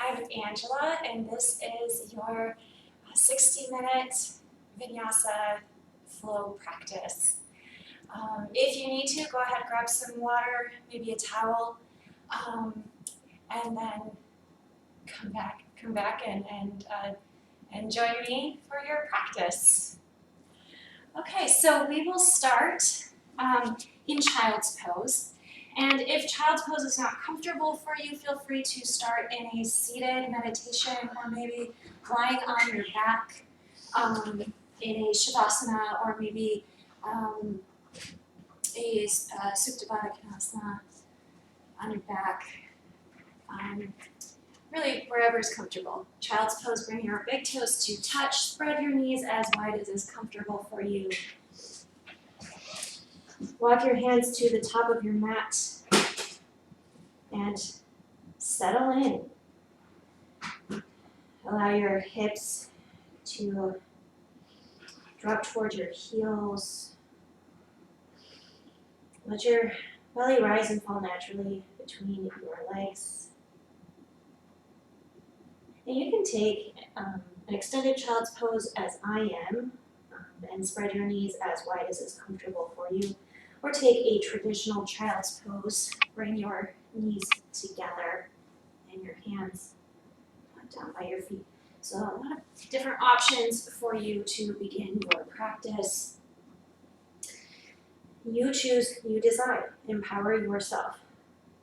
I'm Angela, and this is your 60-minute Vinyasa Flow practice. If you need to, go ahead and grab some water, maybe a towel, and then come back and join me for your practice. Okay, so we will start in child's pose. And if child's pose is not comfortable for you, feel free to start in a seated meditation or maybe lying on your back in a shavasana or maybe a Supta Baddha Konasana on your back. Really, wherever is comfortable. Child's pose, bring your big toes to touch. Spread your knees as wide as is comfortable for you. Walk your hands to the top of your mat and settle in. Allow your hips to drop towards your heels. Let your belly rise and fall naturally between your legs. And you can take an extended child's pose as I am and spread your knees as wide as is comfortable for you. Or take a traditional child's pose. Bring your knees together and your hands down by your feet. So a lot of different options for you to begin your practice. You choose, you decide. Empower yourself.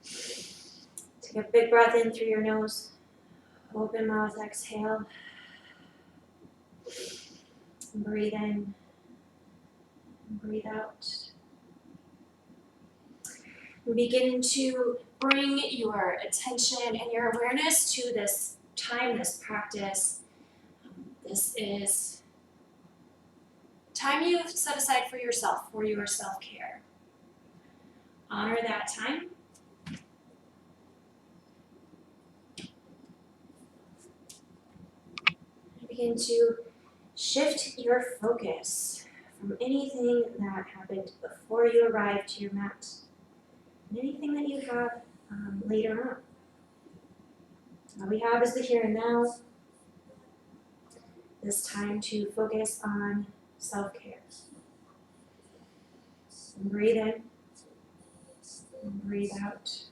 Take a big breath in through your nose. Open mouth, exhale. Breathe in. Breathe out. Begin to bring your attention and your awareness to this time, this practice. This is time you've set aside for yourself, for your self-care. Honor that time. Begin to shift your focus from anything that happened before you arrived to your mat. Anything that you have later on. All we have is the here and now. This time to focus on self-care. Breathe in and breathe out.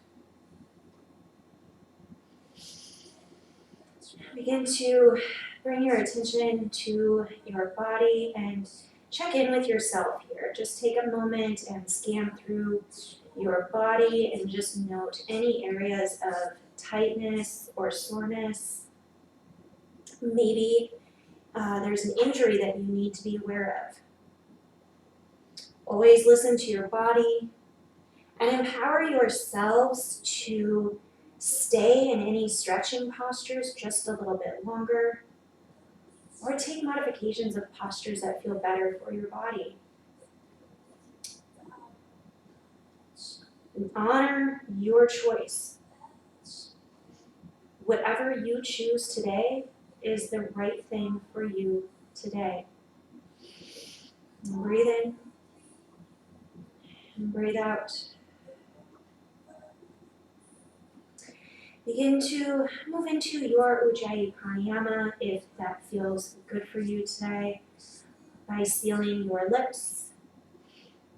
Begin to bring your attention to your body and check in with yourself here. Just take a moment and scan through your body and just note any areas of tightness or soreness. Maybe there's an injury that you need to be aware of. Always listen to your body and empower yourselves to stay in any stretching postures just a little bit longer, or take modifications of postures that feel better for your body. And honor your choice. Whatever you choose today is the right thing for you today. And breathe in and breathe out. Begin to move into your Ujjayi Pranayama if that feels good for you today, by sealing your lips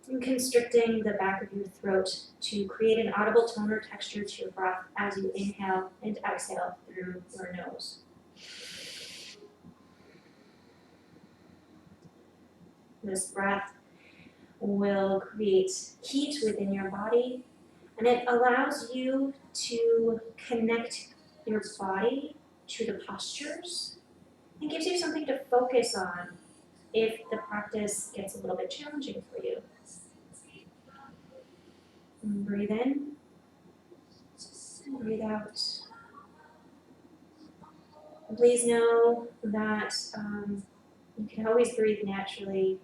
and constricting the back of your throat to create an audible tone or texture to your breath as you inhale and exhale through your nose. This breath will create heat within your body, and it allows you to connect your body to the postures and gives you something to focus on if the practice gets a little bit challenging for you. And breathe in, and breathe out. And please know that you can always breathe naturally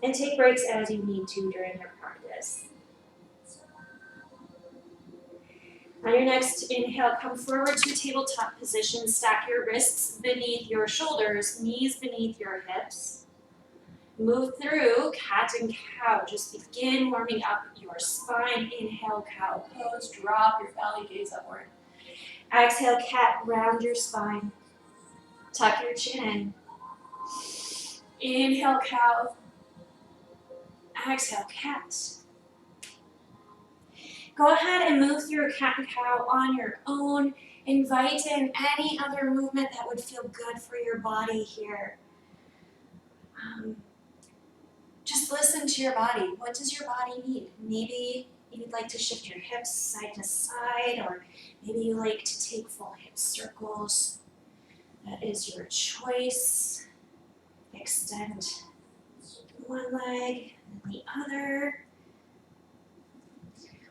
and take breaks as you need to during your practice. On your next inhale, come forward to tabletop position. Stack your wrists beneath your shoulders, knees beneath your hips. Move through cat and cow. Just begin warming up your spine. Inhale, cow pose. Drop your belly gaze upward. Exhale, cat, round your spine. Tuck your chin in. Inhale, cow. Exhale, cat. Go ahead and move through cat and cow on your own. Invite in any other movement that would feel good for your body here. Just listen to your body. What does your body need? Maybe you'd like to shift your hips side to side, or maybe you like to take full hip circles. That is your choice. Extend one leg and the other.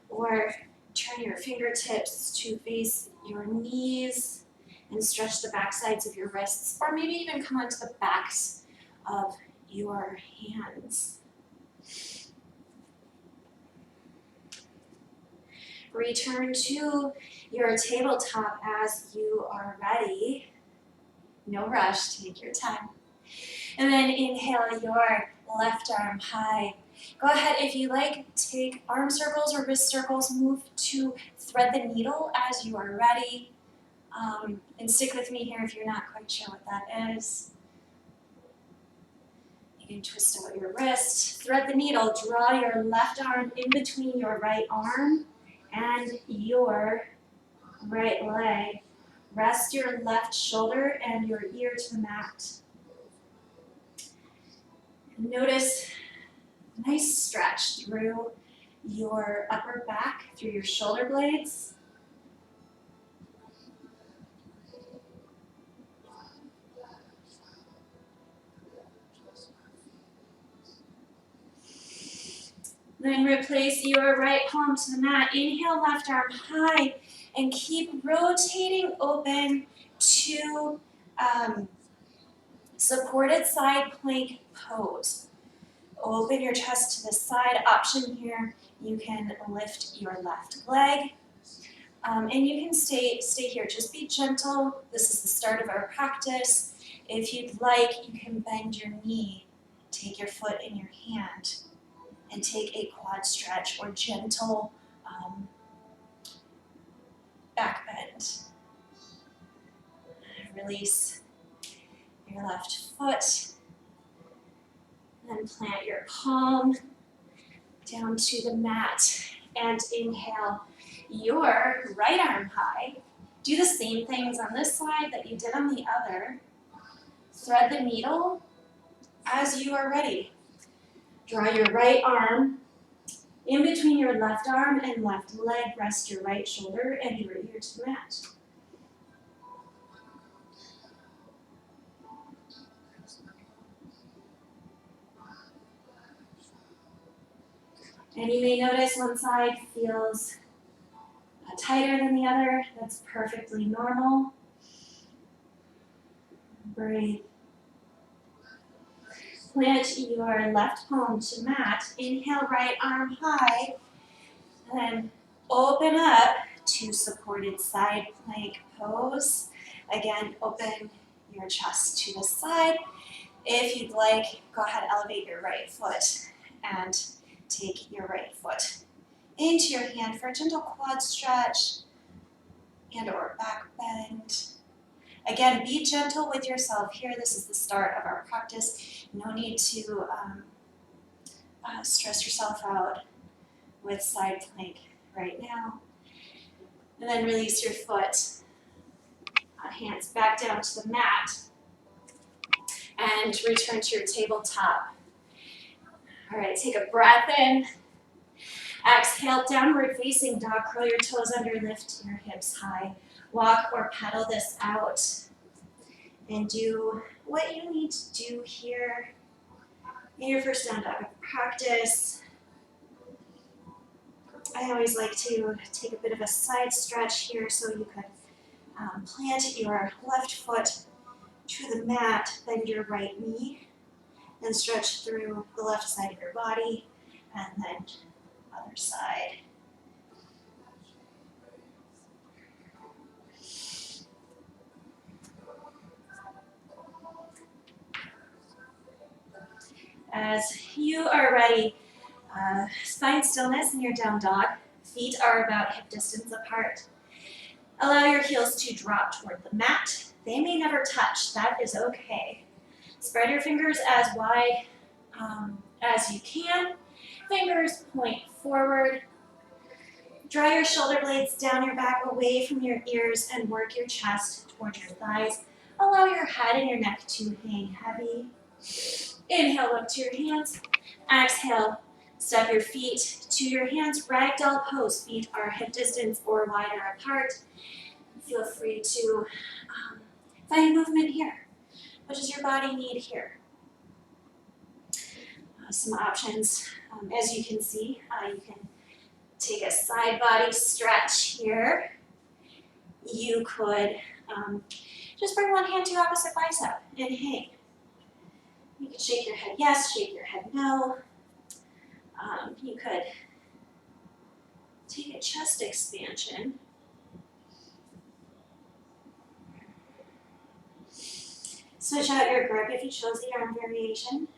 Or turn your fingertips to face your knees and stretch the back sides of your wrists, or maybe even come onto the backs of your hands. Return to your tabletop as you are ready. No rush, take your time. And then inhale your left arm high. Go ahead, if you like, take arm circles or wrist circles. Move to thread the needle as you are ready. And stick with me here if you're not quite sure what that is. You can twist out your wrist, thread the needle, draw your left arm in between your right arm and your right leg. Rest your left shoulder and your ear to the mat. Notice a nice stretch through your upper back, through your shoulder blades. Then replace your right palm to the mat. Inhale, left arm high, and keep rotating open to supported side plank pose. Open your chest to the side. Option here, you can lift your left leg. And you can stay here. Just be gentle. This is the start of our practice. If you'd like, you can bend your knee. Take your foot in your hand and take a quad stretch or gentle back bend. Release your left foot. Then plant your palm down to the mat and inhale your right arm high. Do the same things on this side that you did on the other. Thread the needle as you are ready. Draw your right arm in between your left arm and left leg. Rest your right shoulder and your ear to the mat. And you may notice one side feels tighter than the other. That's perfectly normal. Breathe. Plant your left palm to mat. Inhale, right arm high. And then open up to supported side plank pose. Again, open your chest to the side. If you'd like, go ahead, elevate your right foot and take your right foot into your hand for a gentle quad stretch and or back bend. Again, be gentle with yourself here. This is the start of our practice. No need to stress yourself out with side plank right now. And then release your foot. Hands back down to the mat. And return to your tabletop. All right, take a breath in. Exhale, downward facing dog. Curl your toes under, lift your hips high. Walk or pedal this out. And do what you need to do here in your first down dog practice. I always like to take a bit of a side stretch here so you could plant your left foot to the mat, bend your right knee, and stretch through the left side of your body, and then other side. As you are ready, find stillness in your down dog. Feet are about hip distance apart. Allow your heels to drop toward the mat. They may never touch, that is okay. Spread your fingers as wide as you can. Fingers point forward. Draw your shoulder blades down your back away from your ears and work your chest towards your thighs. Allow your head and your neck to hang heavy. Inhale, look to your hands. Exhale, step your feet to your hands. Ragdoll pose. Feet are hip distance or wider apart. Feel free to find movement here. What does your body need here? Some options, as you can see, you can take a side body stretch here. You could just bring one hand to opposite bicep and hang. You could shake your head yes, shake your head no. You could take a chest expansion. Switch out your grip if you chose the arm variation.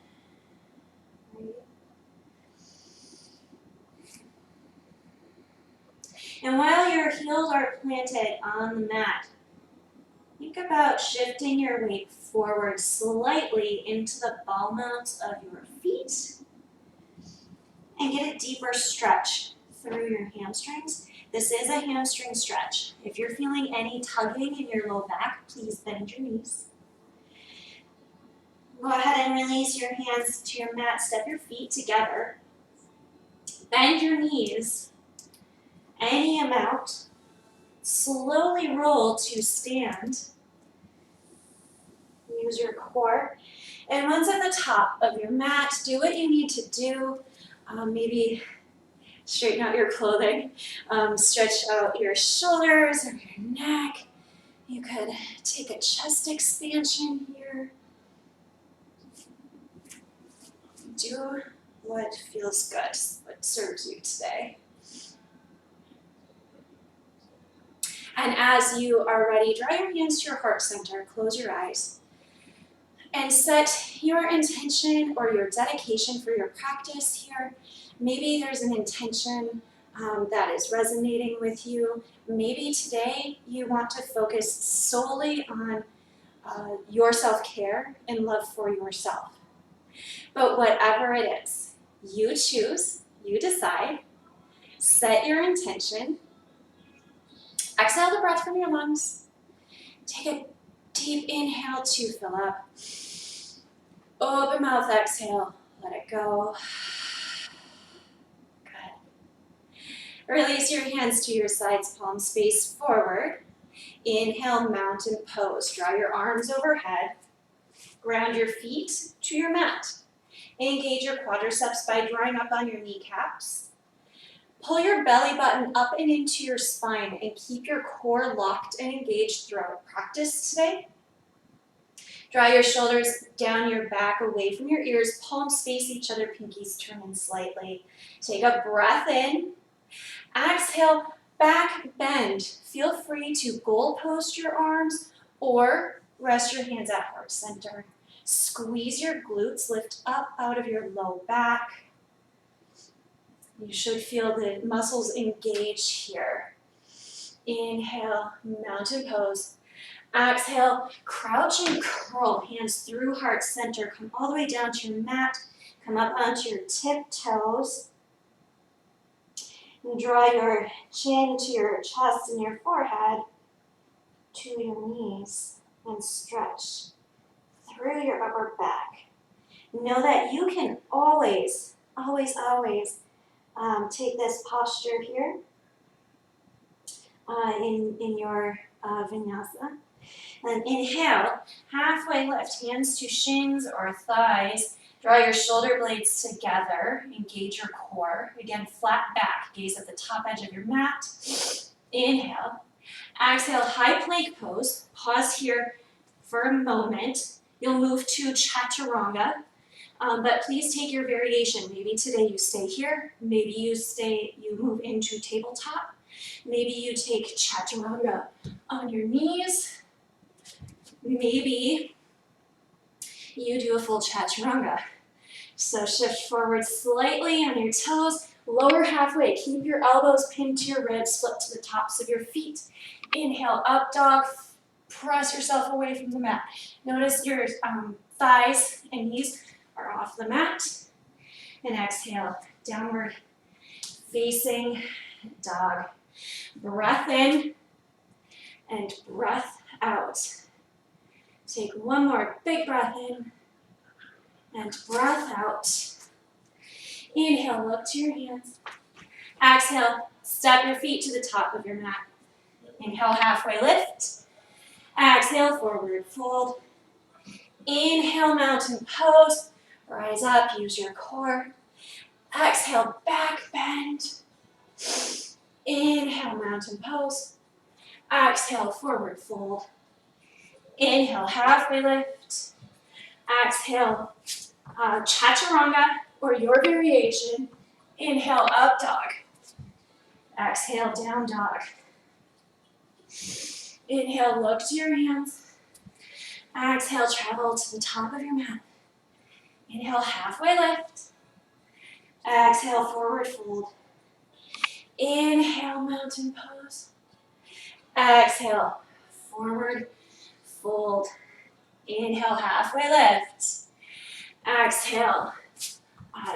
And while your heels are planted on the mat, think about shifting your weight forward slightly into the ball mounts of your feet and get a deeper stretch through your hamstrings. This is a hamstring stretch. If you're feeling any tugging in your low back, please bend your knees. Go ahead and release your hands to your mat. Step your feet together. Bend your knees any amount. Slowly roll to stand. Use your core. And once at the top of your mat, do what you need to do. Maybe straighten out your clothing. Stretch out your shoulders or your neck. You could take a chest expansion here. Do what feels good, what serves you today. And as you are ready, draw your hands to your heart center, close your eyes, and set your intention or your dedication for your practice here. Maybe there's an intention that is resonating with you. Maybe today you want to focus solely on your self-care and love for yourself. But whatever it is, you choose, you decide, set your intention. Exhale the breath from your lungs. Take a deep inhale to fill up. Open mouth, exhale, let it go. Good. Release your hands to your sides, palms face forward. Inhale, mountain pose. Draw your arms overhead. Ground your feet to your mat. Engage your quadriceps by drawing up on your kneecaps. Pull your belly button up and into your spine and keep your core locked and engaged throughout practice today. Draw your shoulders down your back, away from your ears, palms face each other, pinkies turn in slightly. Take a breath in. Exhale, back bend. Feel free to goal post your arms or rest your hands at heart center. Squeeze your glutes, lift up out of your low back. You should feel the muscles engage here. Inhale, mountain pose. Exhale, crouch and curl, hands through heart center. Come all the way down to your mat. Come up onto your tiptoes. And draw your chin to your chest and your forehead to your knees and stretch through your upper back. Know that you can always take this posture here in your vinyasa. And inhale, halfway lift, hands to shins or thighs. Draw your shoulder blades together, engage your core. Again, flat back, gaze at the top edge of your mat. Inhale. Exhale, high plank pose. Pause here for a moment. You'll move to chaturanga. But please take your variation. Maybe today you stay here. Maybe you move into tabletop. Maybe you take chaturanga on your knees. Maybe you do a full chaturanga. So shift forward slightly on your toes, lower halfway. Keep your elbows pinned to your ribs, flip to the tops of your feet. Inhale, up dog, press yourself away from the mat. Notice your thighs and knees are off the mat. And exhale, downward facing dog. Breath in and breath out. Take one more big breath in and breath out. Inhale, look to your hands. Exhale, step your feet to the top of your mat. Inhale, halfway lift. Exhale, forward fold. Inhale, mountain pose. Rise up, use your core. Exhale, back bend. Inhale, mountain pose. Exhale, forward fold. Inhale, halfway lift. Exhale, chaturanga or your variation. Inhale, up dog. Exhale, down dog. Inhale, look to your hands. Exhale, travel to the top of your mat. Inhale, halfway lift. Exhale, forward fold. Inhale, mountain pose. Exhale, forward fold. Inhale, halfway lift. Exhale,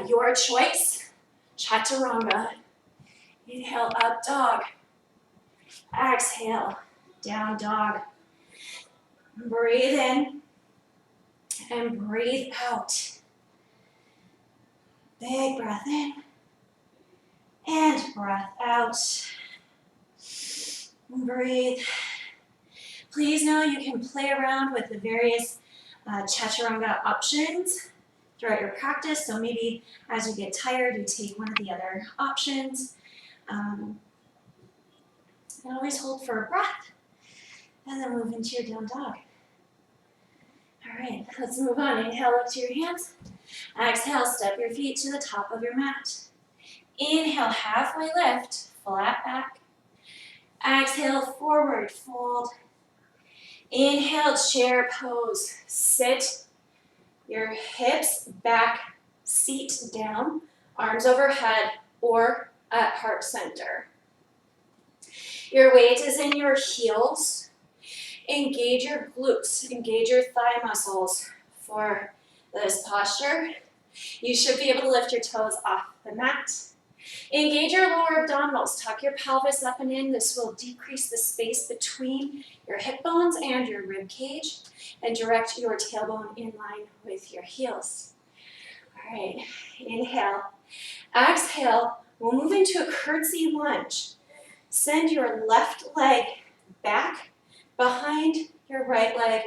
your choice, chaturanga. Inhale, up dog. Exhale, down dog. Breathe in and breathe out. Big breath in and breath out. Breathe. Please know you can play around with the various chaturanga options throughout your practice. So maybe as you get tired, you take one of the other options. And always hold for a breath and then move into your down dog. All right, let's move on. Inhale, look to your hands. Exhale, step your feet to the top of your mat. Inhale, halfway lift, flat back. Exhale, forward fold. Inhale, chair pose. Sit your hips back, seat down, arms overhead or at heart center. Your weight is in your heels. Engage your glutes, engage your thigh muscles for this posture. You should be able to lift your toes off the mat. Engage your lower abdominals, tuck your pelvis up and in. This will decrease the space between your hip bones and your rib cage and direct your tailbone in line with your heels. All right, inhale. Exhale, we'll move into a curtsy lunge. Send your left leg back behind your right leg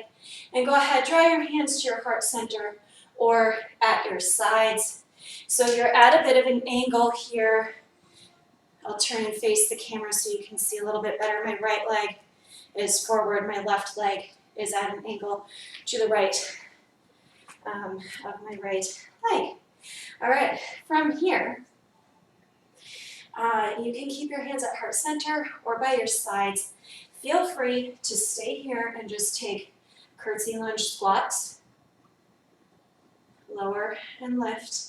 and go ahead, draw your hands to your heart center or at your sides. So you're at a bit of an angle here. I'll turn and face the camera so you can see a little bit better. My right leg is forward, my left leg is at an angle to the right of my right leg. All right, from here, you can keep your hands at heart center or by your sides. Feel free to stay here and just take curtsy lunge squats, lower and lift.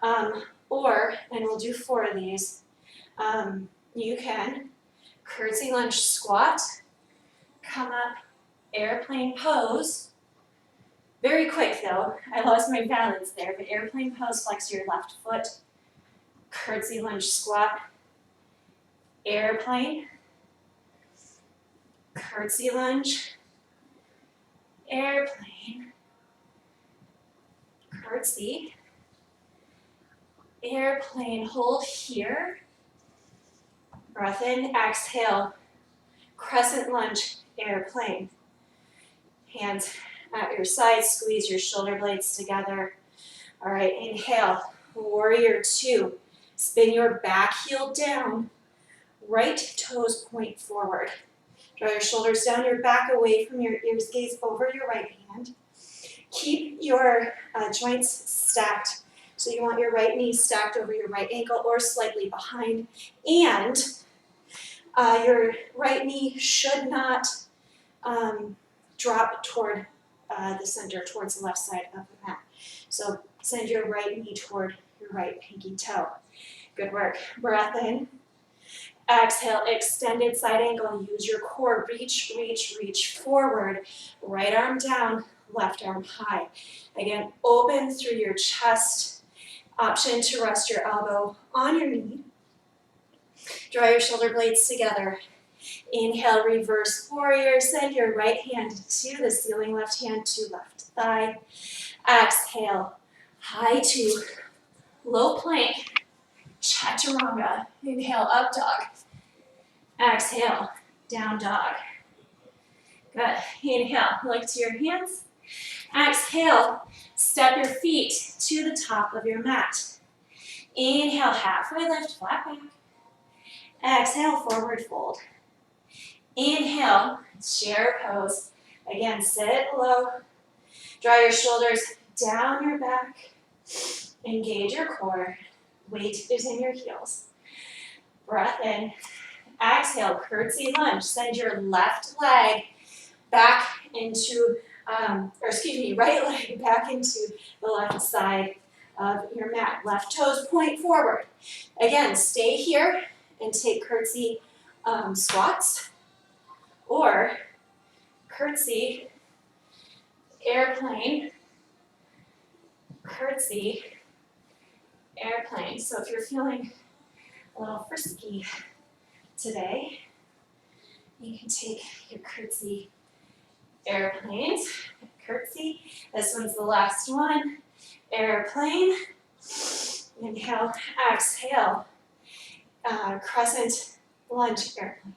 And we'll do 4 of these. You can curtsy lunge squat, come up, airplane pose. Very quick though, I lost my balance there, but airplane pose, flex your left foot, curtsy lunge squat, airplane, curtsy lunge, airplane, curtsy, airplane, hold here, breath in, exhale, crescent lunge, airplane. Hands at your sides, squeeze your shoulder blades together. All right, inhale, warrior 2. Spin your back heel down, right toes point forward. Draw your shoulders down, your back away from your ears, gaze over your right hand. Keep your joints stacked. So you want your right knee stacked over your right ankle or slightly behind. And your right knee should not drop toward the center, towards the left side of the mat. So send your right knee toward your right pinky toe. Good work. Breath in. Exhale, extended side angle. Use your core. Reach, reach, reach forward. Right arm down, left arm high. Again, open through your chest. Option to rest your elbow on your knee. Draw your shoulder blades together. Inhale, reverse warrior. Send your right hand to the ceiling, left hand to left thigh. Exhale, high to low plank, chaturanga. Inhale, up dog. Exhale, down dog. Good. Inhale, look to your hands. Exhale, step your feet to the top of your mat. Inhale, halfway lift, flat back. Exhale, forward fold. Inhale, chair pose. Again, sit low. Draw your shoulders down your back. Engage your core. Weight is in your heels. Breath in. Exhale, curtsy lunge. Send your left leg back into, right leg back into the left side of your mat. Left toes point forward. Again, stay here and take curtsy squats or curtsy airplane, curtsy airplane. So if you're feeling a little frisky today, you can take your curtsy airplanes. Curtsy. This one's the last one. Airplane. Inhale, exhale. Crescent lunge airplane.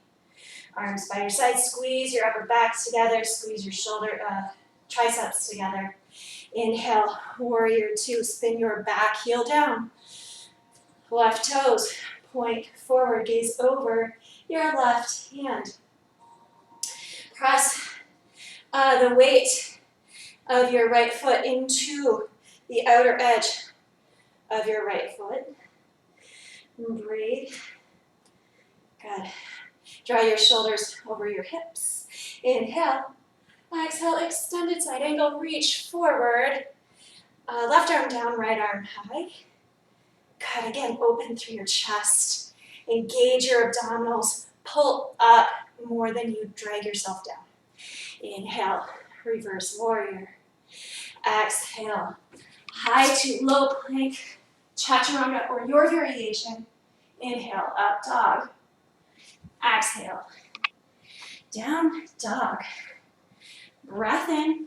Arms by your side. Squeeze your upper backs together. Squeeze your shoulder, triceps together. Inhale, warrior two. Spin your back heel down. Left toes point forward. Gaze over your left hand. Press the weight of your right foot into the outer edge of your right foot. And breathe. Good. Draw your shoulders over your hips. Inhale. Exhale, extended side angle. Reach forward. Left arm down, right arm high. Good. Again, open through your chest. Engage your abdominals. Pull up more than you drag yourself down. Inhale, reverse warrior. Exhale, high to low plank, chaturanga or your variation. Inhale, up dog. Exhale, down dog. Breath in,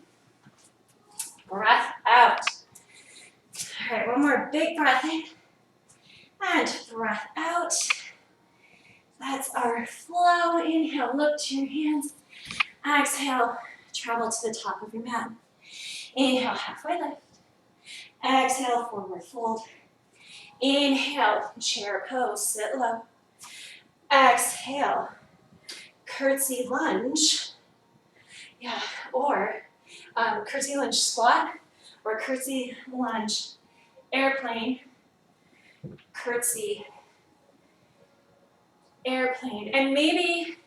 breath out. All right, one more big breath in and breath out. That's our flow. Inhale, look to your hands. Exhale, travel to the top of your mat. Inhale, halfway lift. Exhale, forward fold. Inhale, chair pose, sit low. Exhale, curtsy lunge. Yeah, or curtsy lunge squat, or curtsy lunge airplane, curtsy airplane. And maybe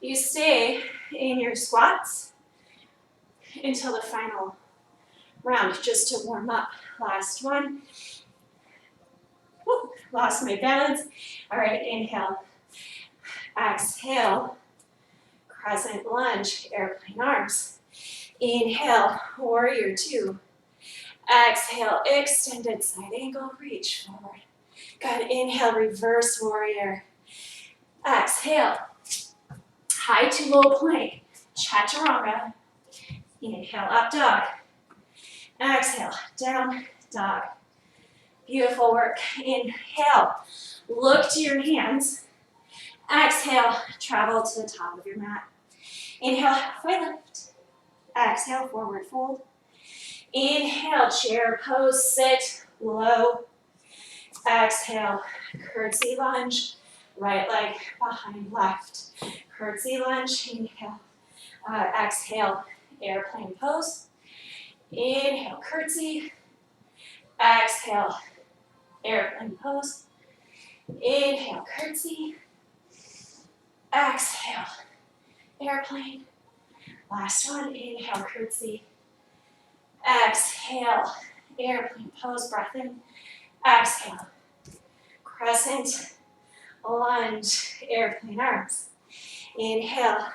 you stay in your squats until the final round, just to warm up. Last one. Woo, lost my balance. All right, inhale. Exhale, crescent lunge, airplane arms. Inhale, warrior two. Exhale, extended side angle, reach forward. Good, inhale, reverse warrior. Exhale, high to low plank, chaturanga. Inhale, up dog. Exhale, down dog. Beautiful work. Inhale, look to your hands. Exhale, travel to the top of your mat. Inhale, halfway lift. Exhale, forward fold. Inhale, chair pose, sit low. Exhale, curtsy lunge. Right leg behind left. Curtsy lunge. Inhale. Exhale, airplane pose. Inhale, curtsy. Exhale, airplane pose. Inhale, curtsy. Exhale, airplane. Last one, inhale, curtsy. Exhale, airplane pose, breath in. Exhale, crescent lunge, airplane arms. Inhale,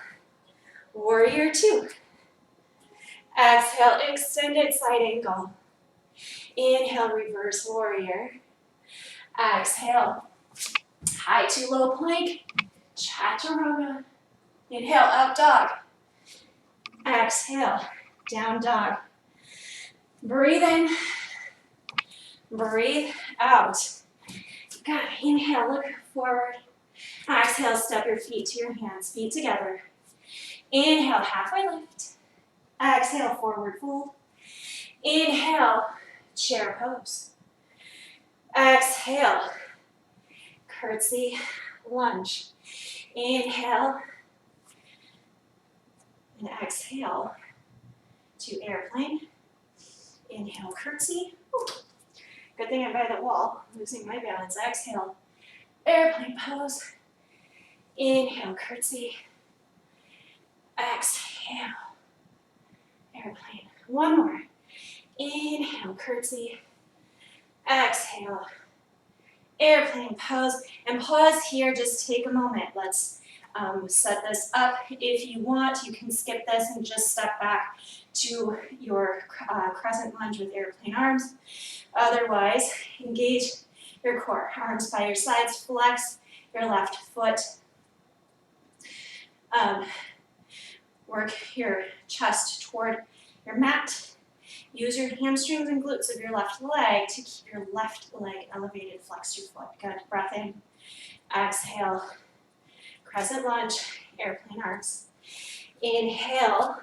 warrior two. Exhale, extended side angle. Inhale, reverse warrior. Exhale, high to low plank, chaturanga. Inhale, up dog. Exhale, down dog. Breathe in, breathe out. Good, inhale, look forward. Exhale, step your feet to your hands, feet together. Inhale, halfway lift. Exhale, forward fold. Inhale, chair pose. Exhale, curtsy lunge. Inhale, and exhale to airplane. Inhale, curtsy. Ooh. Good thing I'm by the wall, losing my balance. Exhale, airplane pose. Inhale, curtsy. Exhale, airplane. One more. Inhale, curtsy. Exhale, airplane pose. And pause here, just take a moment. Let's set this up. If you want, you can skip this and just step back to your crescent lunge with airplane arms. Otherwise, engage your core. Arms by your sides, flex your left foot. Work your chest toward your mat. Use your hamstrings and glutes of your left leg to keep your left leg elevated. Flex your foot. Good. Breath in. Exhale. Crescent lunge. Airplane arms. Inhale.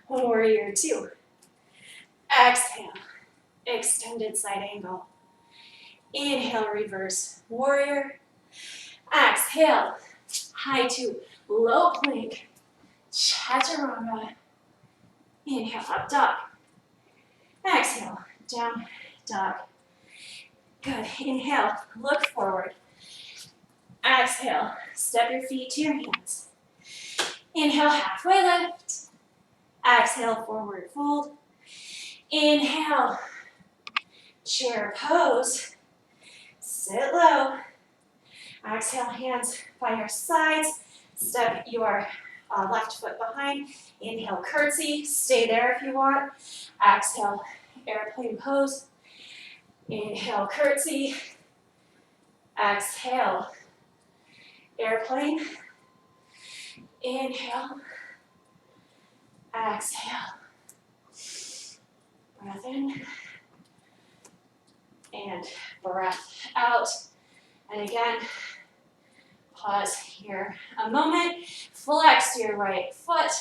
Warrior two. Exhale. Extended side angle. Inhale. Reverse warrior. Exhale. High to low plank. Chaturanga. Inhale. Up dog. Exhale, down dog. Good. Inhale, look forward. Exhale, step your feet to your hands. Inhale, halfway lift. Exhale, forward fold. Inhale, chair pose. Sit low. Exhale, hands by your sides. Step your left foot behind. Inhale, curtsy. Stay there if you want. Exhale, airplane pose. Inhale, curtsy. Exhale, airplane. Inhale. Exhale. Breath in. And breath out. And again, pause here a moment. Flex your right foot.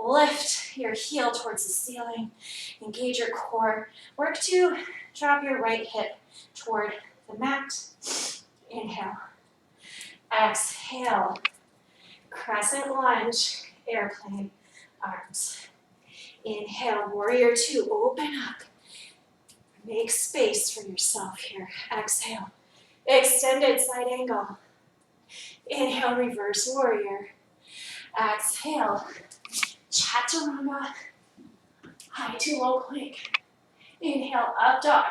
Lift your heel towards the ceiling. Engage your core. Work to drop your right hip toward the mat. Inhale. Exhale. Crescent lunge. Airplane arms. Inhale. Warrior two. Open up. Make space for yourself here. Exhale. Extended side angle. Inhale. Reverse warrior. Exhale. Chaturanga. High to low plank. Inhale, up dog.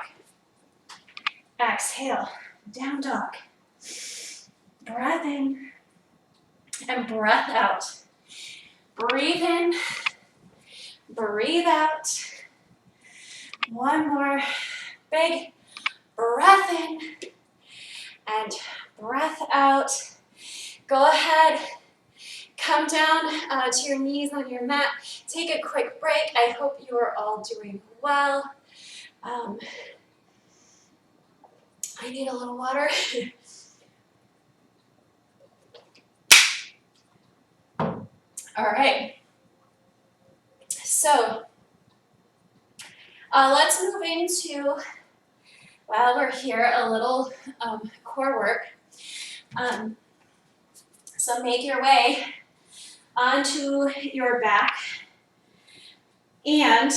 Exhale, down dog. Breath in and breath out. Breathe in, breathe out. One more big breath in and breath out. Go ahead. Come down to your knees on your mat. Take a quick break. I hope you are all doing well. I need a little water. All right. So let's move into, while we're here, a little core work. So make your way onto your back and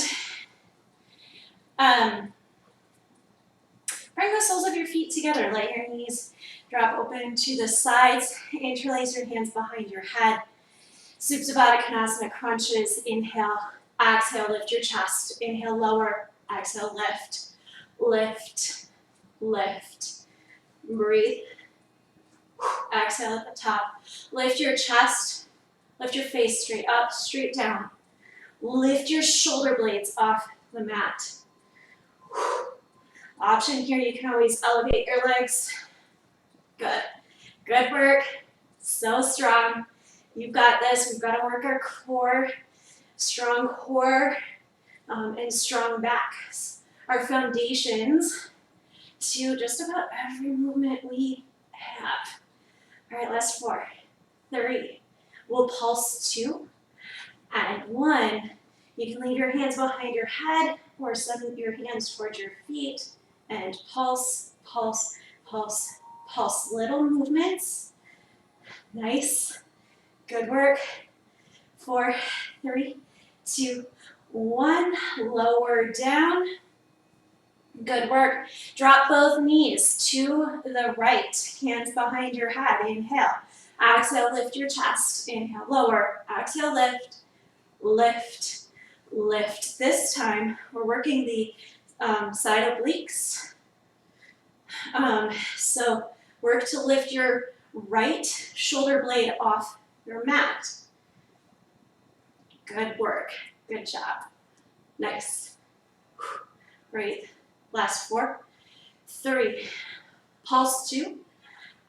bring the soles of your feet together. Let your knees drop open to the sides. Interlace your hands behind your head. Supta Baddha Konasana crunches. Inhale Exhale, lift your chest. Inhale, lower. Exhale, lift, lift, lift. Breathe. Exhale at the top. Lift your chest. Lift your face straight up, straight down. Lift your shoulder blades off the mat. Option here, you can always elevate your legs. Good. Good work. So strong. You've got this. We've got to work our core. Strong core and strong backs. Our foundations to just about every movement we have. All right, last 4, 3. We'll pulse 2 and 1. You can leave your hands behind your head or send your hands towards your feet and pulse, pulse, pulse, pulse. Little movements. Nice. Good work. 4, 3, 2, 1. Lower down. Good work. Drop both knees to the right. Hands behind your head. Inhale. Exhale, lift your chest. Inhale, lower. Exhale, lift, lift, lift. This time, we're working the side obliques. So work to lift your right shoulder blade off your mat. Good work. Good job. Nice. Breathe. Last 4, 3. Pulse 2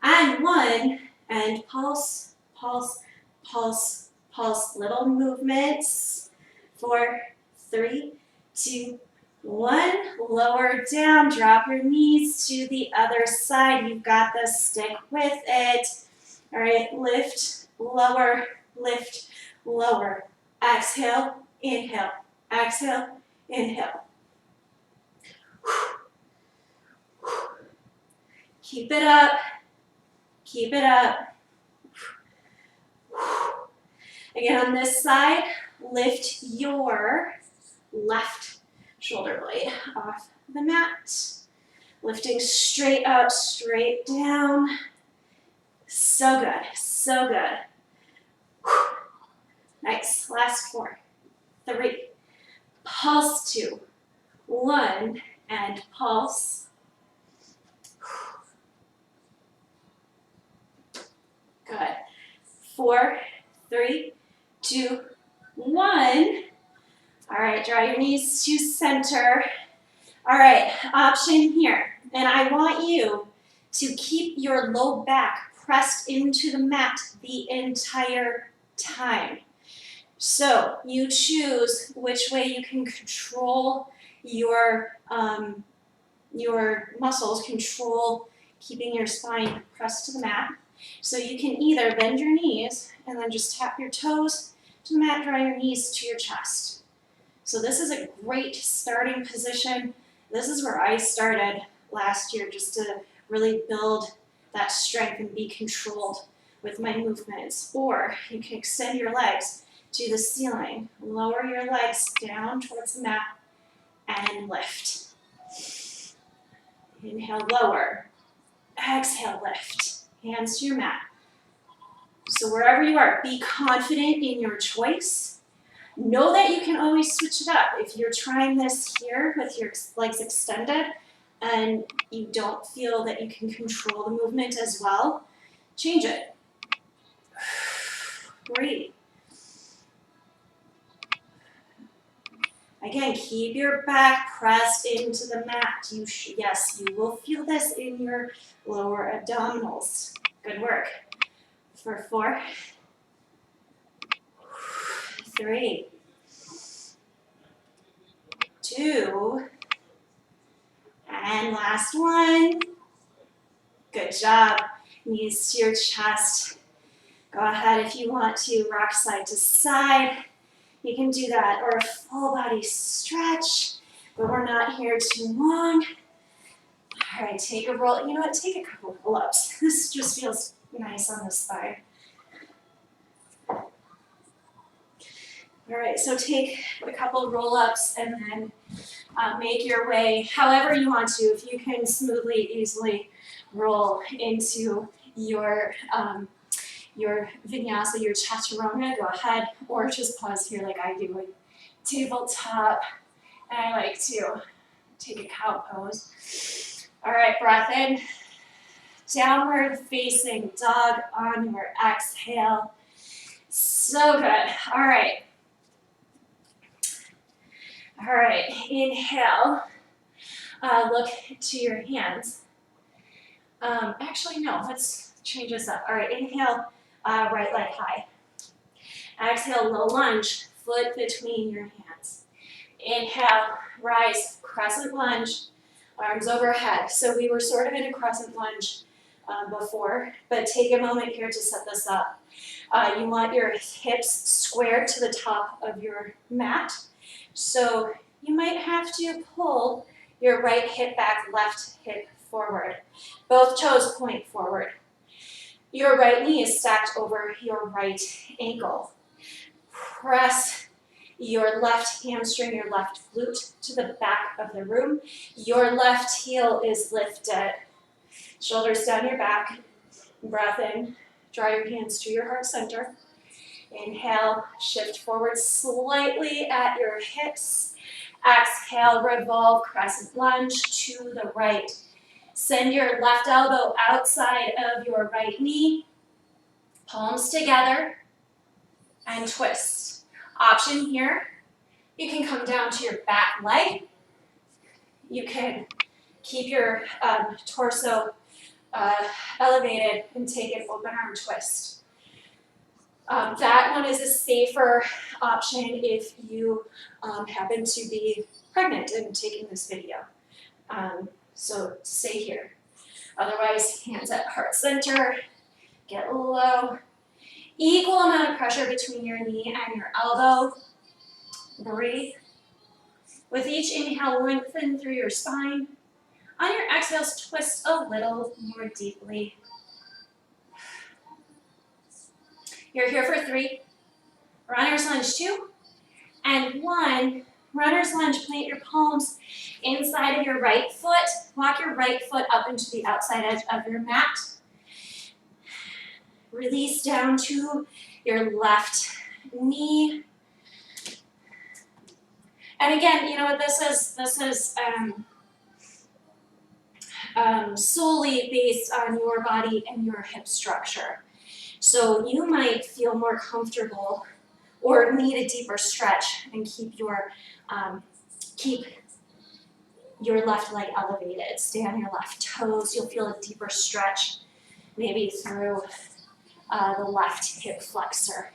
and 1. And pulse, pulse, pulse, pulse. Little movements. 4, 3, 2, 1. Lower down. Drop your knees to the other side. You've got this. Stick with it. All right. Lift, lower, lift, lower. Exhale, inhale. Exhale, inhale. Keep it up. Keep it up. Again, on this side, lift your left shoulder blade off the mat. Lifting straight up, straight down. So good, so good. Nice. Last 4, 3. Pulse 2, 1, and pulse. Good. 4, 3, 2, 1. All right, draw your knees to center. All right, option here. And I want you to keep your low back pressed into the mat the entire time. So you choose which way you can control your muscles, control keeping your spine pressed to the mat. So you can either bend your knees and then just tap your toes to the mat, draw your knees to your chest. So this is a great starting position. This is where I started last year, just to really build that strength and be controlled with my movements. Or you can extend your legs to the ceiling, lower your legs down towards the mat, and lift. Inhale, lower. Exhale, lift. Hands to your mat. So wherever you are, be confident in your choice. Know that you can always switch it up. If you're trying this here with your legs extended and you don't feel that you can control the movement as well, change it. Breathe. Again, keep your back pressed into the mat. Yes, you will feel this in your lower abdominals. Good work. For 4, 3, 2, and last 1. Good job. Knees to your chest. Go ahead if you want to rock side to side. You can do that, or a full body stretch, but we're not here too long. All right, take a roll. You know what? Take a couple pull-ups. This just feels nice on the spine. All right, so take a couple roll-ups and then make your way however you want to. If you can smoothly, easily roll into your vinyasa, your chaturanga, go ahead, or just pause here like I do tabletop, and I like to take a cow pose. All right, breath in, downward facing dog on your exhale. So good. All right. All right, inhale, look to your hands. Actually, no, let's change this up. All right, inhale, right leg high. Exhale, low lunge, foot between your hands. Inhale, rise, crescent lunge, arms overhead. So we were sort of in a crescent lunge before, but take a moment here to set this up. You want your hips squared to the top of your mat. So you might have to pull your right hip back, left hip forward. Both toes point forward. Your right knee is stacked over your right ankle. Press your left hamstring, your left glute to the back of the room. Your left heel is lifted. Shoulders down your back. Breath in. Draw your hands to your heart center. Inhale, shift forward slightly at your hips. Exhale, revolve, crescent lunge to the right. Send your left elbow outside of your right knee. Palms together and twist. Option here, you can come down to your back leg. You can keep your torso elevated and take an open arm twist. That one is a safer option if you happen to be pregnant and taking this video. So stay here. Otherwise, hands at heart center, get low. Equal amount of pressure between your knee and your elbow. Breathe. With each inhale, lengthen through your spine. On your exhales, twist a little more deeply. You're here for 3. Runner's lunge 2. And 1. Runner's lunge, plant your palms inside of your right foot. Walk your right foot up into the outside edge of your mat. Release down to your left knee. And again, you know what this is? This is solely based on your body and your hip structure. So you might feel more comfortable or need a deeper stretch and keep your left leg elevated. Stay on your left toes. You'll feel a deeper stretch, maybe through the left hip flexor.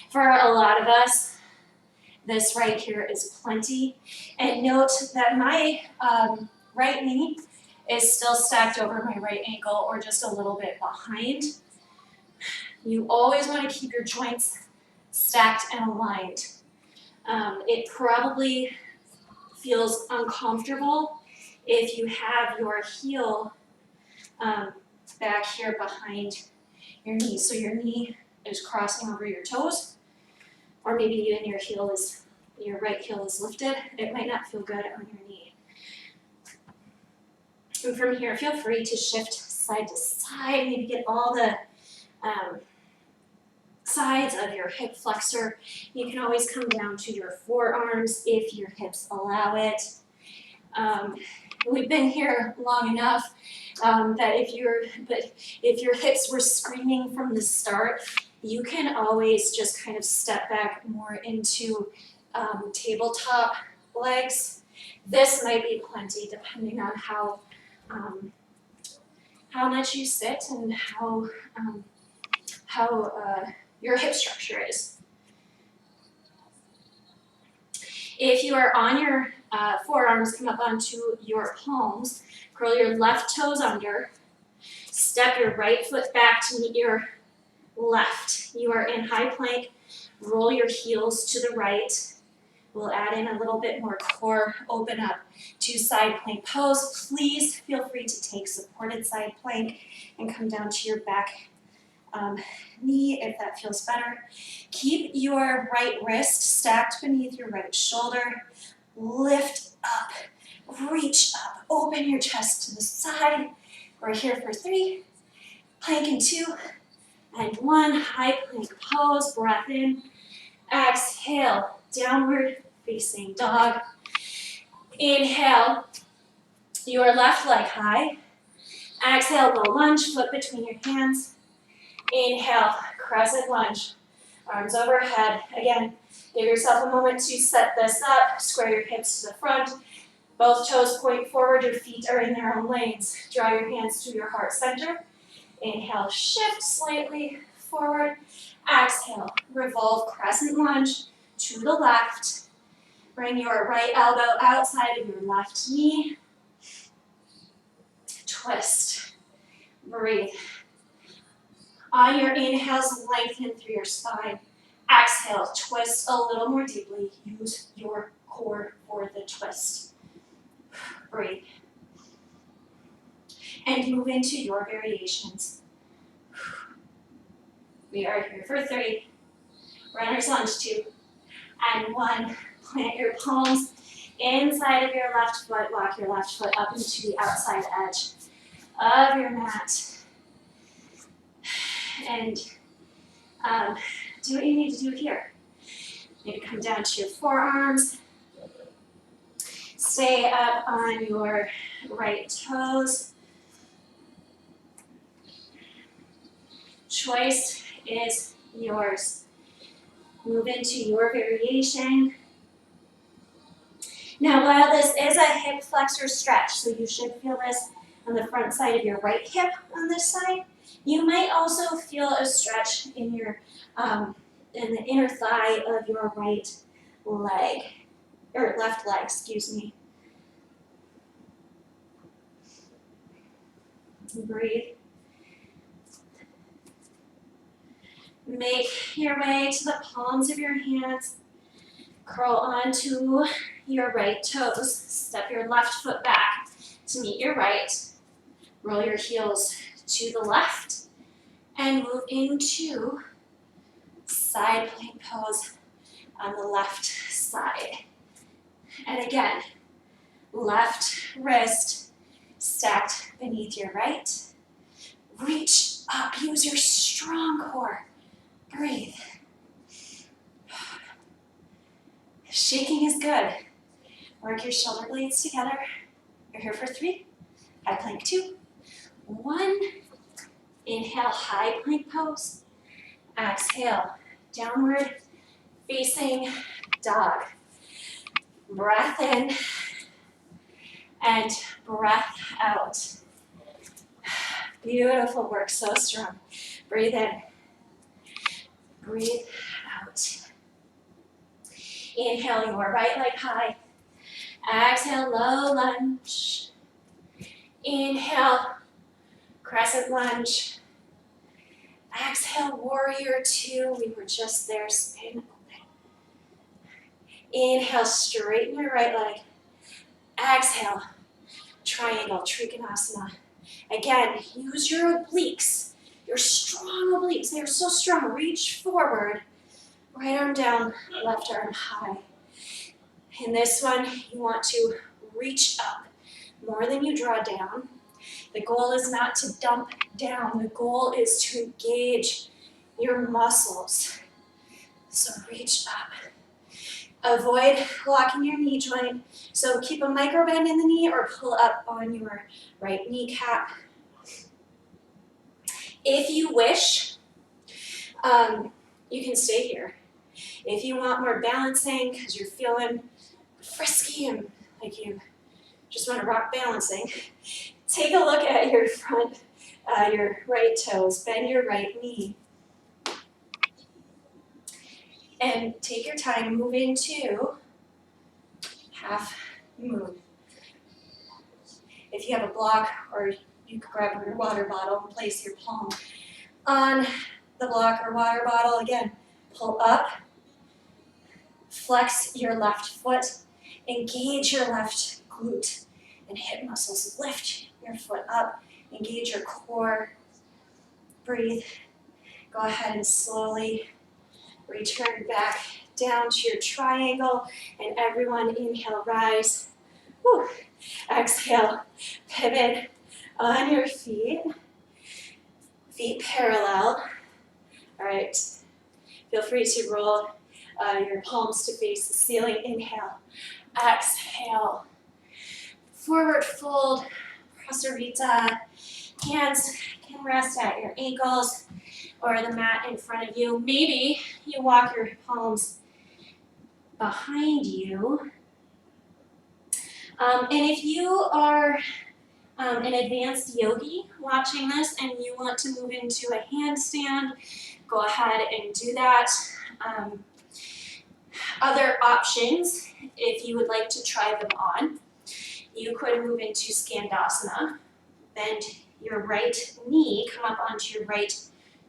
For a lot of us, this right here is plenty. And note that my right knee is still stacked over my right ankle or just a little bit behind. You always want to keep your joints stacked and aligned. It probably feels uncomfortable if you have your heel back here behind your knee. So your knee is crossing over your toes, or maybe even your right heel is lifted. It might not feel good on your knee. And from here, feel free to shift side to side, maybe get all the sides of your hip flexor. You can always come down to your forearms if your hips allow it. We've been here long enough that if your hips were screaming from the start, you can always just kind of step back more into tabletop legs. This might be plenty depending on how much you sit and how your hip structure is. If you are on your forearms, come up onto your palms, curl your left toes under, step your right foot back to meet your left. You are in high plank, roll your heels to the right. We'll add in a little bit more core, open up to side plank pose. Please feel free to take supported side plank and come down to your back knee if that feels better. Keep your right wrist stacked beneath your right shoulder. Lift up, reach up, open your chest to the side. We're here for 3, plank in 2, and 1. High plank pose, breath in. Exhale, downward facing dog. Inhale, your left leg high. Exhale, low lunge, foot between your hands. Inhale, crescent lunge, arms overhead. Again, give yourself a moment to set this up. Square your hips to the front. Both toes point forward, your feet are in their own lanes. Draw your hands to your heart center. Inhale, shift slightly forward. Exhale, revolve crescent lunge to the left. Bring your right elbow outside of your left knee. Twist. Breathe. On your inhales, lengthen through your spine. Exhale, twist a little more deeply. Use your core for the twist. Breathe. And move into your variations. We are here for 3. Runner's lunge 2. And 1. Plant your palms inside of your left foot. Walk your left foot up into the outside edge of your mat. And do what you need to do here. Maybe come down to your forearms. Stay up on your right toes. Choice is yours. Move into your variation. Now, while this is a hip flexor stretch, so you should feel this on the front side of your right hip on this side, you might also feel a stretch in your in the inner thigh of your right leg, or left leg, excuse me. Breathe. Make your way to the palms of your hands. Curl onto your right toes. Step your left foot back to meet your right. Roll your heels to the left and move into side plank pose on the left side. And again, left wrist stacked beneath your right. Reach up, use your strong core. Breathe. Shaking is good. Work your shoulder blades together. You're here for 3. High plank 2. 1. Inhale, high plank pose. Exhale, downward facing dog. Breath in and breath out. Beautiful work, so strong. Breathe in. Breathe out. Inhale, your right leg high. Exhale, low lunge. Inhale, crescent lunge. Exhale, warrior 2. We were just there, spin open. Inhale, straighten your right leg. Exhale, triangle, trikonasana. Again, use your obliques, your strong obliques. They are so strong. Reach forward. Right arm down, left arm high. In this one, you want to reach up more than you draw down. The goal is not to dump down. The goal is to engage your muscles. So reach up. Avoid locking your knee joint. So keep a micro bend in the knee or pull up on your right kneecap. If you wish, you can stay here. If you want more balancing because you're feeling frisky and like you just want to rock balancing, take a look at your front, your right toes. Bend your right knee. And take your time, move into half moon. If you have a block, or you could grab your water bottle and place your palm on the block or water bottle. Again, pull up, flex your left foot, engage your left glute and hip muscles. Lift your foot up, engage your core. Breathe. Go ahead and slowly return back down to your triangle, and everyone inhale, rise. Whew. Exhale, pivot on your feet, feet parallel. All right, feel free to roll your palms to face the ceiling. Inhale, exhale, forward fold, prasarita. Hands can rest at your ankles or the mat in front of you. Maybe you walk your palms behind you. And if you are an advanced yogi watching this and you want to move into a handstand, go ahead and do that. Other options, if you would like to try them on, you could move into Skandasana. Bend your right knee, come up onto your right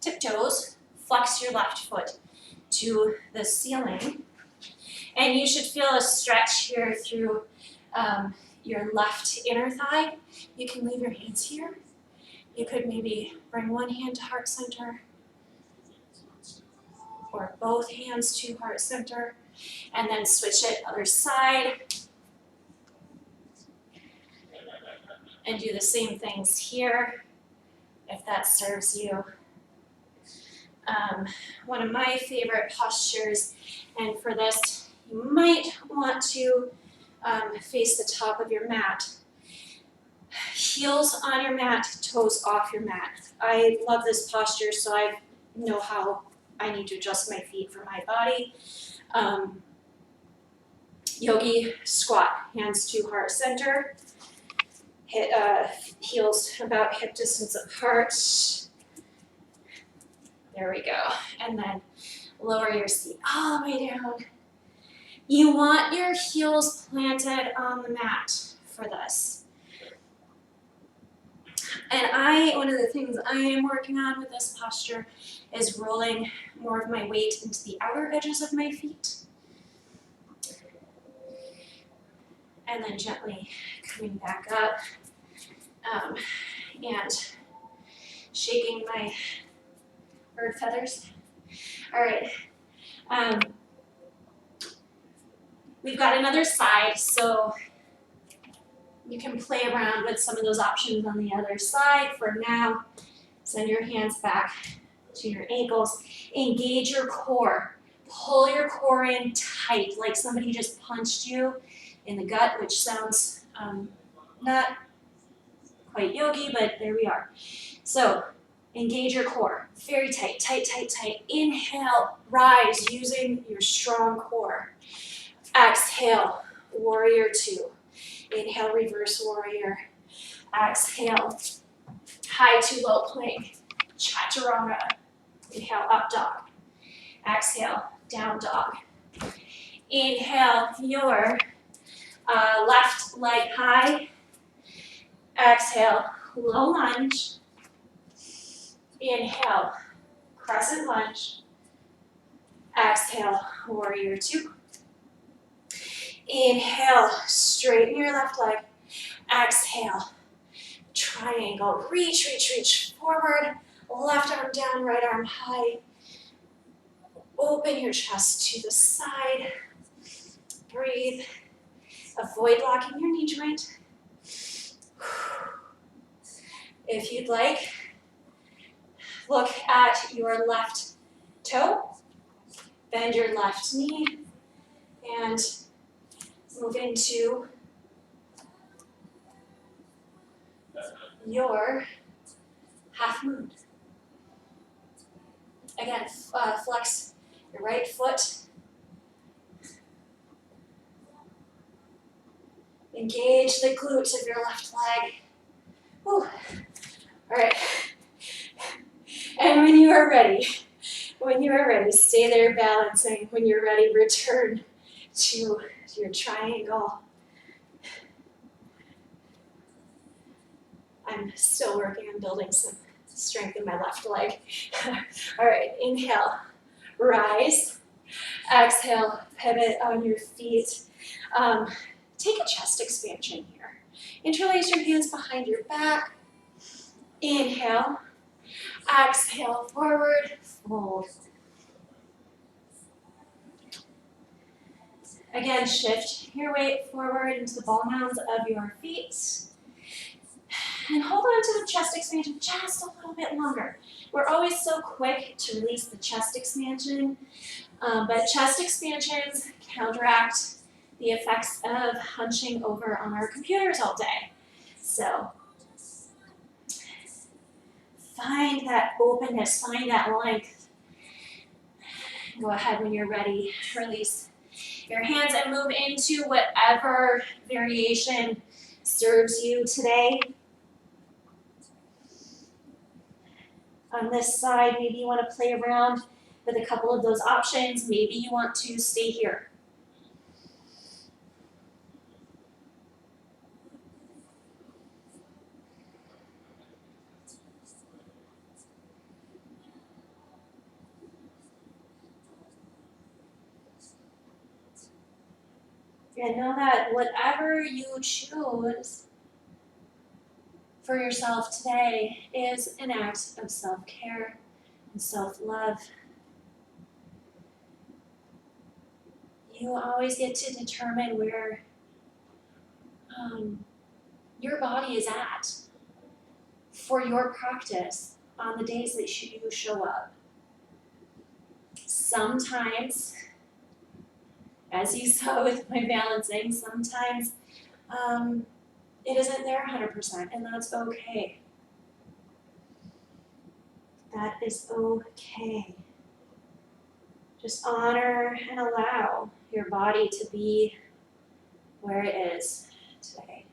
tiptoes, flex your left foot to the ceiling. And you should feel a stretch here through your left inner thigh. You can leave your hands here. You could maybe bring one hand to heart center or both hands to heart center, and then switch it other side. And do the same things here, if that serves you. One of my favorite postures, and for this, you might want to face the top of your mat. Heels on your mat, toes off your mat. I love this posture, so I know how I need to adjust my feet for my body. Yogi squat, hands to heart center. Heels about hip distance apart. There we go. And then lower your seat all the way down. You want your heels planted on the mat for this. And one of the things I am working on with this posture is rolling more of my weight into the outer edges of my feet. And then gently coming back up and shaking my bird feathers. All right. We've got another side, so you can play around with some of those options on the other side. For now, send your hands back to your ankles. Engage your core. Pull your core in tight, like somebody just punched you in the gut, which sounds not quite yogi, but there we are. So engage your core, very tight, tight, tight, tight. Inhale, rise using your strong core. Exhale, warrior two. Inhale, reverse warrior. Exhale, high to low plank, chaturanga. Inhale, up dog. Exhale, down dog. Inhale, your left leg high. Exhale, low lunge. Inhale, crescent lunge. Exhale, warrior two. Inhale, straighten your left leg. Exhale, triangle. Reach, reach, reach forward. Left arm down, right arm high. Open your chest to the side. Breathe. Avoid locking your knee joint. If you'd like, look at your left toe. Bend your left knee and move into your half moon. Again, flex your right foot. Engage the glutes of your left leg. Whew. All right. And when you are ready, stay there balancing. When you're ready, return to your triangle. I'm still working on building some strength in my left leg. All right, inhale, rise. Exhale, pivot on your feet. Take a chest expansion here. Interlace your hands behind your back. Inhale. Exhale, forward, fold. Again, shift your weight forward into the ball mounds of your feet. And hold on to the chest expansion just a little bit longer. We're always so quick to release the chest expansion But chest expansions counteract the effects of hunching over on our computers all day. So find that openness, find that length. Go ahead when you're ready, release your hands and move into whatever variation serves you today. On this side, maybe you want to play around with a couple of those options. Maybe you want to stay here. And know that whatever you choose for yourself today is an act of self-care and self-love. You always get to determine where your body is at for your practice on the days that you show up. Sometimes, as you saw with my balancing, sometimes it isn't there 100%, and that's okay. That is okay. Just honor and allow your body to be where it is today.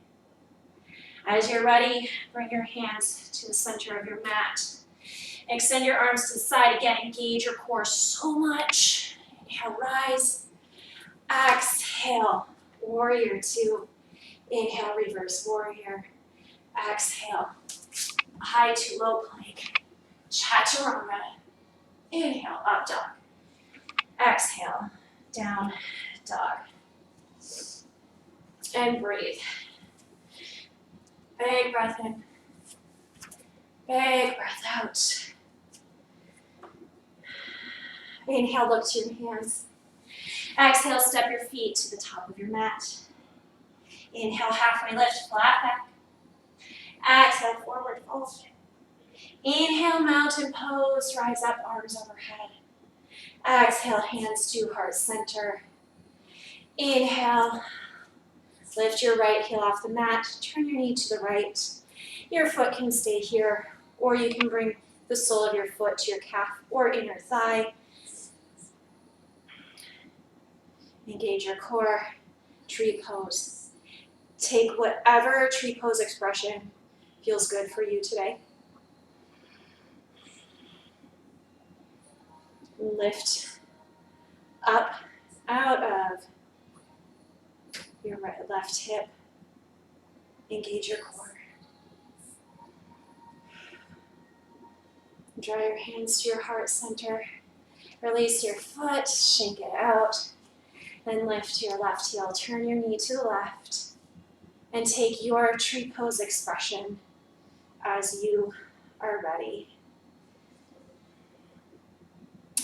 As you're ready, bring your hands to the center of your mat. Extend your arms to the side. Again, engage your core so much. Inhale, rise. Exhale, warrior two. Inhale, reverse warrior. Exhale, high to low plank. Chaturanga. Inhale, up dog. Exhale, down dog. And breathe. Big breath in. Big breath out. Inhale, look to your hands. Exhale, step your feet to the top of your mat. Inhale, halfway lift, flat back. Exhale, forward fold. Inhale, mountain pose, rise up, arms overhead. Exhale, hands to heart center. Inhale, lift your right heel off the mat, turn your knee to the right. Your foot can stay here, or you can bring the sole of your foot to your calf or inner thigh. Engage your core, tree pose. Take whatever tree pose expression feels good for you today. Lift up out of your right, left hip. Engage your core. Draw your hands to your heart center. Release your foot, shake it out. Then lift your left heel, turn your knee to the left, and take your tree pose expression as you are ready.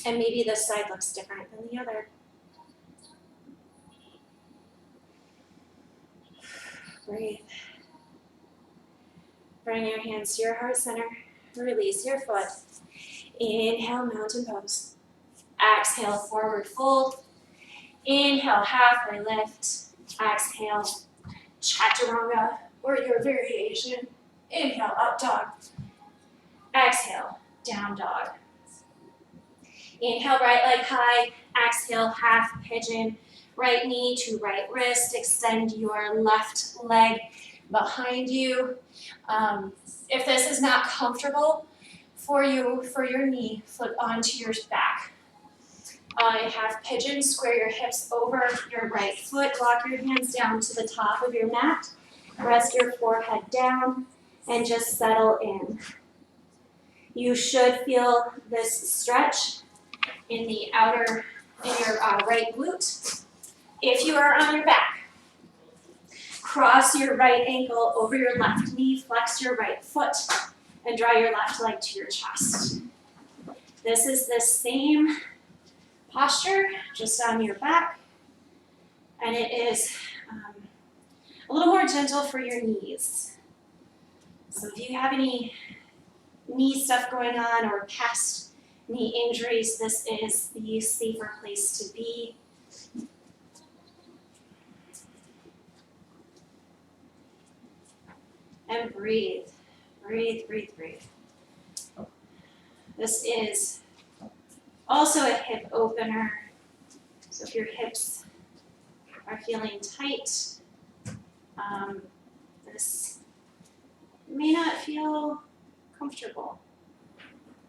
And maybe this side looks different than the other. Breathe. Bring your hands to your heart center. Release your foot. Inhale, mountain pose. Exhale, forward fold. Inhale, halfway lift. Exhale, chaturanga, or your variation. Inhale, up dog. Exhale, down dog. Inhale, right leg high. Exhale, half pigeon. Right knee to right wrist. Extend your left leg behind you. If this is not comfortable for you, for your knee, flip onto your back. Half pigeon, square your hips over your right foot. Lock your hands down to the top of your mat. Rest your forehead down and just settle in. You should feel this stretch in the outer, in your right glute. If you are on your back, cross your right ankle over your left knee, flex your right foot, and draw your left leg to your chest. This is the same posture, just on your back, and it is a little more gentle for your knees. So if you have any knee stuff going on or past knee injuries, this is the safer place to be. And breathe, breathe, breathe, breathe. This is also a hip opener. So if your hips are feeling tight, this may not feel comfortable.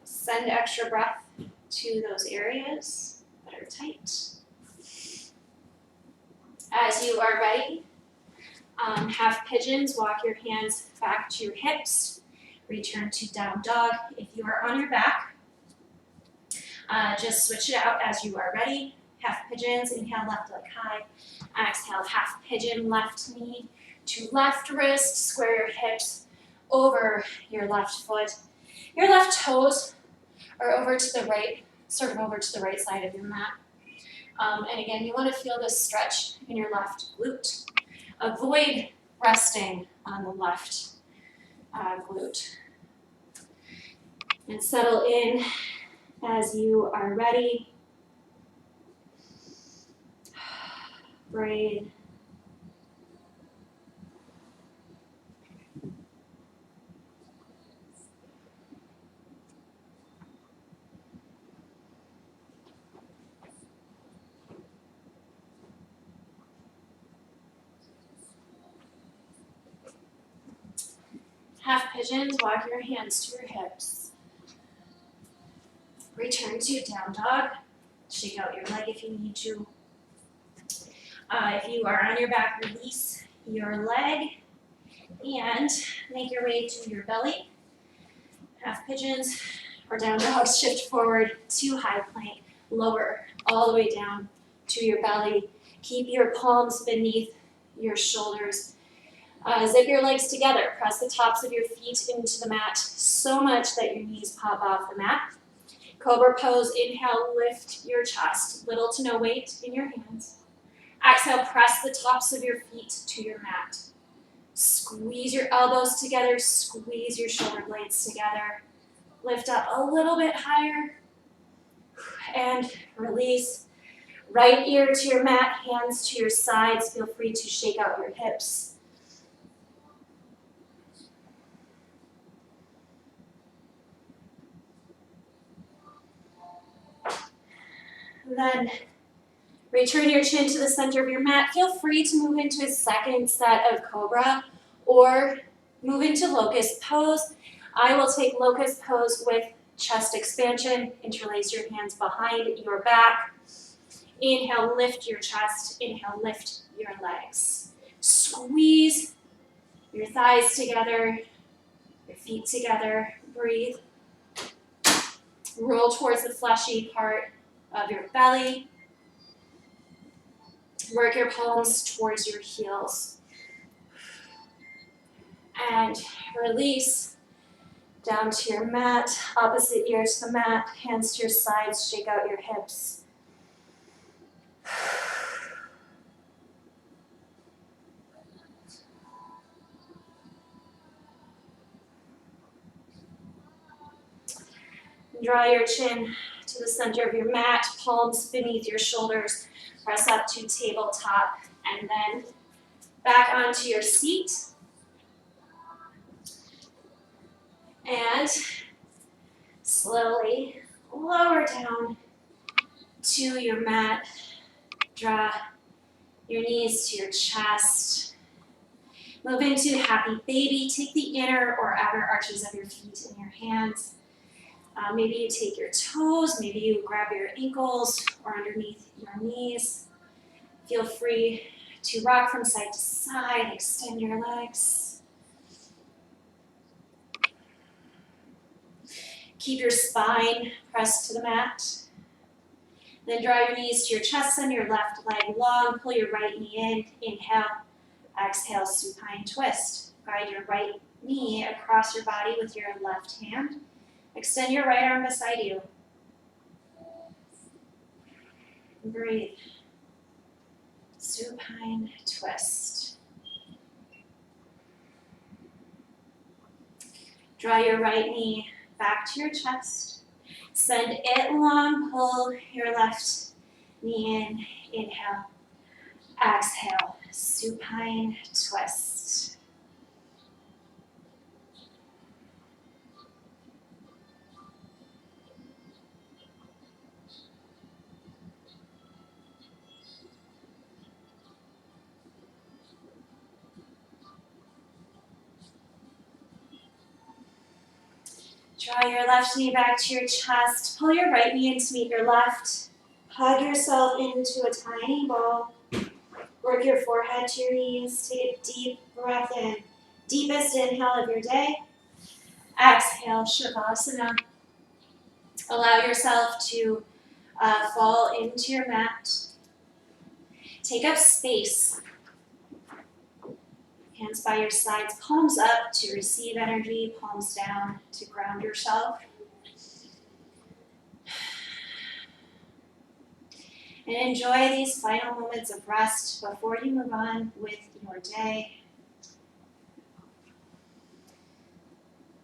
Send extra breath to those areas that are tight. As you are ready, half pigeons, walk your hands back to your hips, return to down dog. If you are on your back, just switch it out as you are ready. Half pigeons, inhale left leg high, exhale half pigeon, left knee to left wrist, square your hips over your left foot. Your left toes are over to the right, sort of over to the right side of your mat. And again, you want to feel this stretch in your left glute. Avoid resting on the left glute. And settle in as you are ready. Breathe. Half pigeons, walk your hands to your hips. Return to down dog. Shake out your leg if you need to. If you are on your back, release your leg and make your way to your belly. Half pigeons or down dog, shift forward to high plank, lower all the way down to your belly. Keep your palms beneath your shoulders. Zip your legs together. Press the tops of your feet into the mat so much that your knees pop off the mat. Cobra pose, inhale, lift your chest. Little to no weight in your hands. Exhale, press the tops of your feet to your mat. Squeeze your elbows together, squeeze your shoulder blades together. Lift up a little bit higher and release. Right ear to your mat, hands to your sides. Feel free to shake out your hips. Then return your chin to the center of your mat. Feel free to move into a second set of cobra or move into locust pose. I will take locust pose with chest expansion. Interlace your hands behind your back. Inhale, lift your chest. Inhale, lift your legs. Squeeze your thighs together, your feet together. Breathe. Roll towards the fleshy part of your belly. Work your palms towards your heels. And release down to your mat, opposite ear to the mat, hands to your sides, shake out your hips. Draw your chin to the center of your mat, palms beneath your shoulders. Press up to tabletop and then back onto your seat. And slowly lower down to your mat. Draw your knees to your chest. Move into happy baby. Take the inner or outer arches of your feet in your hands. Maybe you take your toes, maybe you grab your ankles or underneath your knees. Feel free to rock from side to side, extend your legs. Keep your spine pressed to the mat. Then draw your knees to your chest, send your left leg long, pull your right knee in, inhale, exhale, supine twist. Guide your right knee across your body with your left hand. Extend your right arm beside you. Breathe. Supine twist. Draw your right knee back to your chest. Send it long, pull your left knee in, inhale. Exhale, supine twist. Draw your left knee back to your chest. Pull your right knee in to meet your left. Hug yourself into a tiny ball. Work your forehead to your knees. Take a deep breath in. Deepest inhale of your day. Exhale, Shavasana. Allow yourself to fall into your mat. Take up space. Hands by your sides, palms up to receive energy, palms down to ground yourself. And enjoy these final moments of rest before you move on with your day.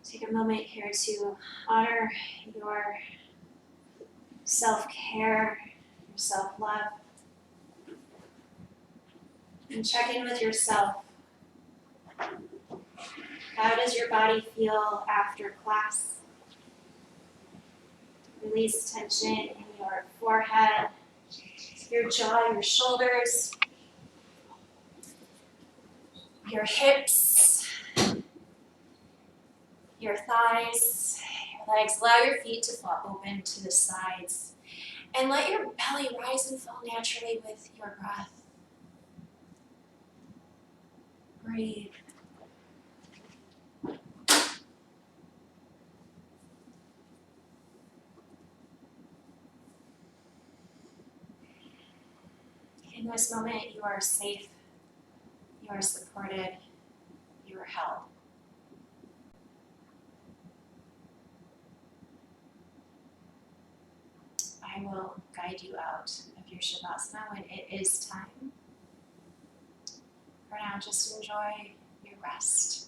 Take a moment here to honor your self-care, your self-love, and check in with yourself. How does your body feel after class? Release tension in your forehead, your jaw, your shoulders, your hips, your thighs, your legs. Allow your feet to flop open to the sides. And let your belly rise and fall naturally with your breath. Breathe. In this moment, you are safe, you are supported, you are held. I will guide you out of your Shavasana when it is time. For now, just enjoy your rest.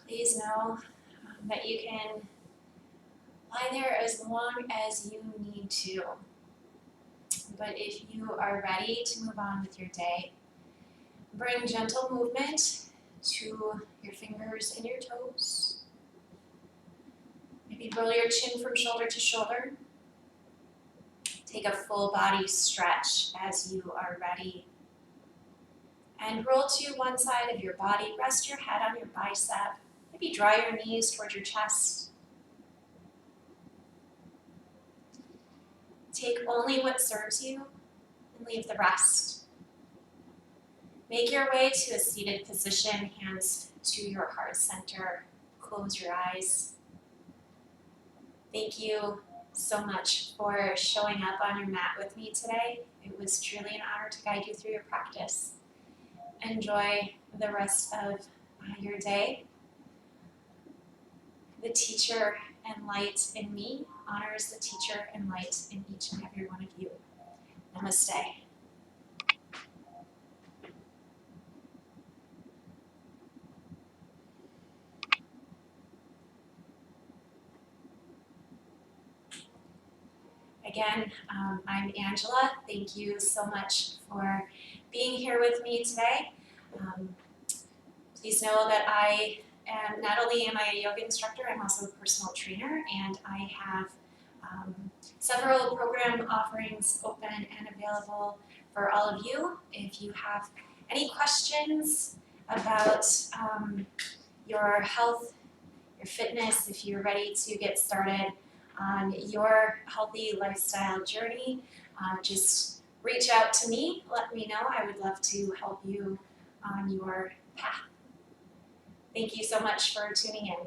Please know that you can lie there as long as you need to. But if you are ready to move on with your day, bring gentle movement to your fingers and your toes. Maybe roll your chin from shoulder to shoulder. Take a full body stretch as you are ready. And roll to one side of your body. Rest your head on your bicep. Maybe draw your knees towards your chest. Take only what serves you and leave the rest. Make your way to a seated position, hands to your heart center. Close your eyes. Thank you so much for showing up on your mat with me today. It was truly an honor to guide you through your practice. Enjoy the rest of your day. The teacher and light in me honors the teacher and light in each and every one of you. Namaste. Again, I'm Angela. Thank you so much for being here with me today. Please know that I am, not only am I a yoga instructor, I'm also a personal trainer, and I have several program offerings open and available for all of you. If you have any questions about your health, your fitness, if you're ready to get started on your healthy lifestyle journey, just reach out to me, let me know. I would love to help you on your path. Thank you so much for tuning in.